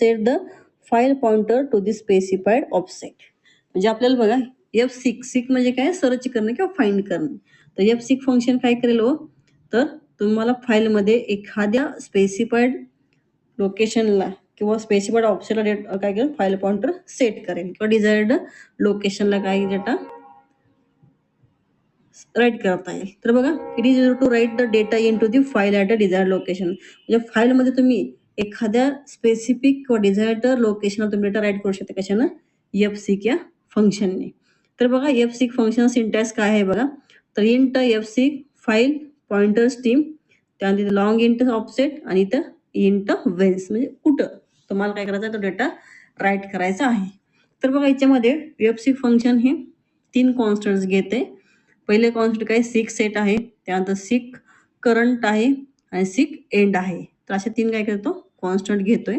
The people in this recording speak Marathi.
Set the file pointer to the specified offset. म्हणजे आपल्याला बघा f6 सिक म्हणजे काय, सर्च करणं किंवा फाइंड करणं. तर f6 फंक्शन काय करेल हो, तर तुम्हाला फाईलमध्ये एखाद्या स्पेसिफाईड लोकेशनला किंवा स्पेसिफाईड ऑफसेटला काय करेल, फाईल पॉइंटर सेट करेल किंवा डिझायर्ड लोकेशनला काय डेटा राईट करता येईल. तर बघा it is to write the data into the file at a desired location. म्हणजे फाईलमध्ये तुम्ही एखाद्या स्पेसिफिक किंवा डिझायर्ड लोकेशनला तुम्ही डेटा राईट करू शकता. कशानं, f6 या फंक्शनने. तर बघा f6 फंक्शन सिंटॅक्स काय आहे बघा, तर int f6 file pointer stream, त्यानंतर लॉंग इंट ऑफसेट आणि इथं इंट वेन्स म्हणजे कुठं तुम्हाला काय करायचं, तो डेटा राईट करायचा आहे. तर बघा याच्यामध्ये f6 फंक्शन हे 3 कॉन्स्टंट्स घेते. पहिले कॉन्स्टंट काय, सिक सेट आहे, त्यानंतर सिक करंट आहे आणि सिक एंड आहे. तर अशा 3 काय करतो कॉन्स्टंट घेतोय.